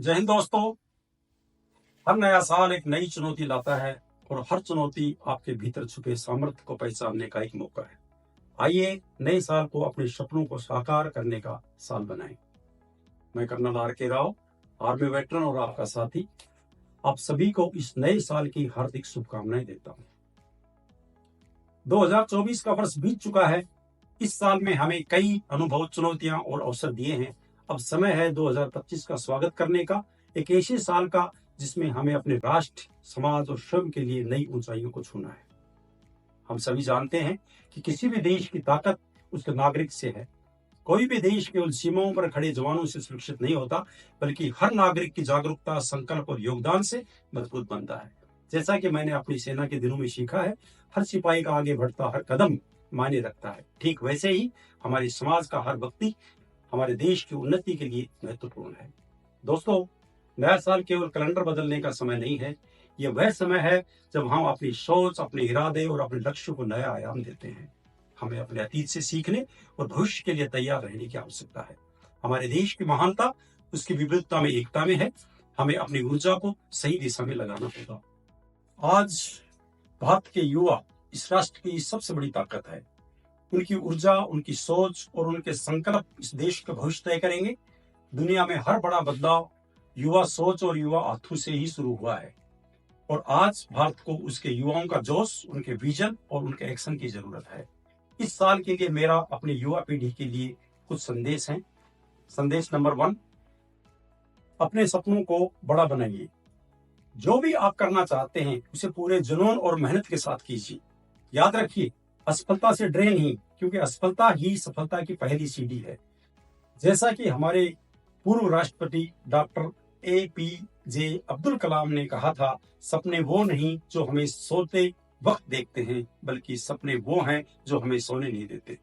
जय हिंद दोस्तों। हर नया साल एक नई चुनौती लाता है और हर चुनौती आपके भीतर छुपे सामर्थ्य को पहचानने का एक मौका है। आइए नए साल को अपने सपनों को साकार करने का साल बनाएं। मैं colonel R.K. Rao, army veteran और आपका साथी, आप सभी को इस नए साल की हार्दिक शुभकामनाएं देता हूं। 2024 का वर्ष बीत चुका है। इस साल में हमें कई अनुभव, चुनौतियां और अवसर दिए हैं। अब समय है 2025 का स्वागत करने का, एक ऐसे साल का जिसमें हमें अपने राष्ट्र, समाज और स्वयं के लिए नई ऊंचाइयों को छूना है। हम सभी जानते हैं कि किसी भी देश की ताकत उसके नागरिक से है। कोई भी देश केवल सीमाओं पर खड़े जवानों से सुरक्षित नहीं होता, बल्कि हर नागरिक की जागरूकता, संकल्प और योगदान से मजबूत बनता है। जैसा कि मैंने अपनी सेना के दिनों में सीखा है, हर सिपाही का आगे बढ़ता हर कदम मायने रखता है। ठीक वैसे ही हमारे समाज का हर व्यक्ति हमारे देश की उन्नति के लिए महत्वपूर्ण है। दोस्तों, नया साल केवल कैलेंडर बदलने का समय नहीं है। यह वह समय है जब हम अपनी सोच, अपने इरादे और अपने लक्ष्य को नया आयाम देते हैं। हमें अपने अतीत से सीखने और भविष्य के लिए तैयार रहने की आवश्यकता है। हमारे देश की महानता उसकी विविधता में एकता में है। हमें अपनी ऊर्जा को सही दिशा में लगाना होगा। आज भारत के युवा इस राष्ट्र की सबसे बड़ी ताकत है। उनकी ऊर्जा, उनकी सोच और उनके संकल्प इस देश का भविष्य तय करेंगे। दुनिया में हर बड़ा बदलाव युवा सोच और युवा हाथों से ही शुरू हुआ है और आज भारत को उसके युवाओं का जोश, उनके विजन और उनके एक्शन की जरूरत है। इस साल के लिए मेरा अपनी युवा पीढ़ी के लिए कुछ संदेश हैं। संदेश नंबर 1, अपने सपनों को बड़ा बनाइए। जो भी आप करना चाहते हैं उसे पूरे जुनून और मेहनत के साथ कीजिए। याद रखिए, असफलता से डरे नहीं, क्योंकि असफलता ही सफलता की पहली सीढ़ी है। जैसा कि हमारे पूर्व राष्ट्रपति डॉक्टर APJ अब्दुल कलाम ने कहा था, सपने वो नहीं जो हमें सोते वक्त देखते हैं, बल्कि सपने वो हैं जो हमें सोने नहीं देते।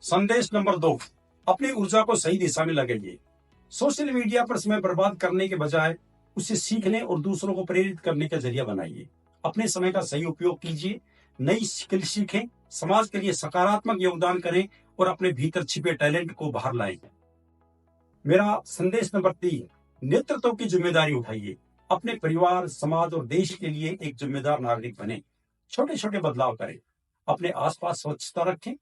संदेश नंबर 2, अपनी ऊर्जा को सही दिशा में लगाइए। सोशल मीडिया पर समय बर्बाद करने के बजाय उसे सीखने और दूसरों को प्रेरित करने का जरिया बनाइए। अपने समय का सही उपयोग कीजिए, नई स्किल सीखें, समाज के लिए सकारात्मक योगदान करें और अपने भीतर छिपे टैलेंट को बाहर लाएं। मेरा संदेश नंबर 3, नेतृत्व की जिम्मेदारी उठाइए। अपने परिवार, समाज और देश के लिए एक जिम्मेदार नागरिक बने। छोटे छोटे बदलाव करें, अपने आसपास स्वच्छता रखें,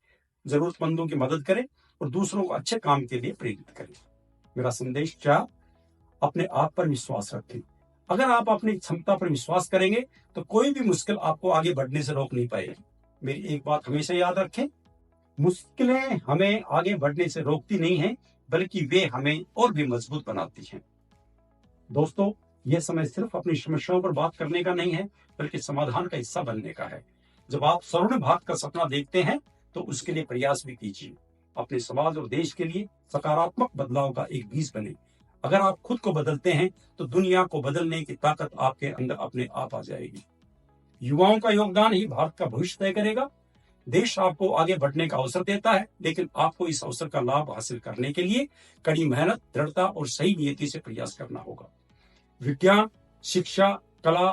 जरूरतमंदों की मदद करें और दूसरों को अच्छे काम के लिए प्रेरित करें। मेरा संदेश 4, अपने आप पर विश्वास रखें। अगर आप अपनी क्षमता पर विश्वास करेंगे तो कोई भी मुश्किल आपको आगे बढ़ने से रोक नहीं पाएगी। मेरी एक बात हमेशा याद रखें, मुश्किलें हमें आगे बढ़ने से रोकती नहीं हैं, बल्कि वे हमें और भी मजबूत बनाती हैं। दोस्तों, यह समय सिर्फ अपनी समस्याओं पर बात करने का नहीं है, बल्कि समाधान का हिस्सा बनने का है। जब आप स्वर्ण भारत का सपना देखते हैं तो उसके लिए प्रयास भी कीजिए। अपने समाज और देश के लिए सकारात्मक बदलाव का एक बीज बने। अगर आप खुद को बदलते हैं तो दुनिया को बदलने की ताकत आपके अंदर अपने आप आ जाएगी। युवाओं का योगदान ही भारत का भविष्य तय करेगा। देश आपको आगे बढ़ने का अवसर देता है, लेकिन आपको इस अवसर का लाभ हासिल करने के लिए कड़ी मेहनत, दृढ़ता और सही नीति से प्रयास करना होगा। विज्ञान, शिक्षा, कला,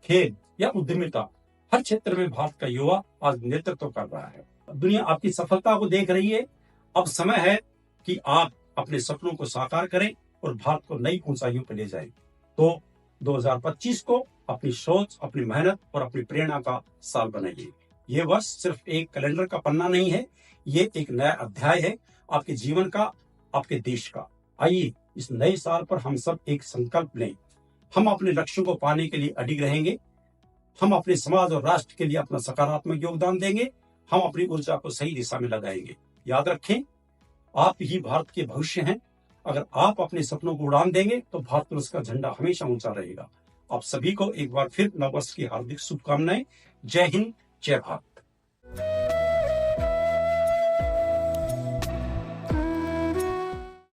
खेल या उद्यमिता, हर क्षेत्र में भारत का युवा आज नेतृत्व कर रहा है। दुनिया आपकी सफलता को देख रही है। अब समय है कि आप अपने सपनों को साकार करें और भारत को नई ऊंचाइयों पर ले जाएं। तो 2025 को अपनी सोच, अपनी मेहनत और अपनी प्रेरणा का साल बनाइए। ये वर्ष सिर्फ एक कैलेंडर का पन्ना नहीं है, ये एक नया अध्याय है आपके जीवन का, आपके देश का। आइए इस नए साल पर हम सब एक संकल्प लें। हम अपने लक्ष्यों को पाने के लिए अडिग रहेंगे। हम अपने समाज और राष्ट्र के लिए अपना सकारात्मक योगदान देंगे। हम अपनी ऊर्जा को सही दिशा में लगाएंगे। याद रखें, आप ही भारत के भविष्य हैं। अगर आप अपने सपनों को उड़ान देंगे तो भारत पुलिस का झंडा हमेशा ऊंचा रहेगा। आप सभी को एक बार फिर नववर्ष की हार्दिक शुभकामनाएं। जय हिंद, जय भारत।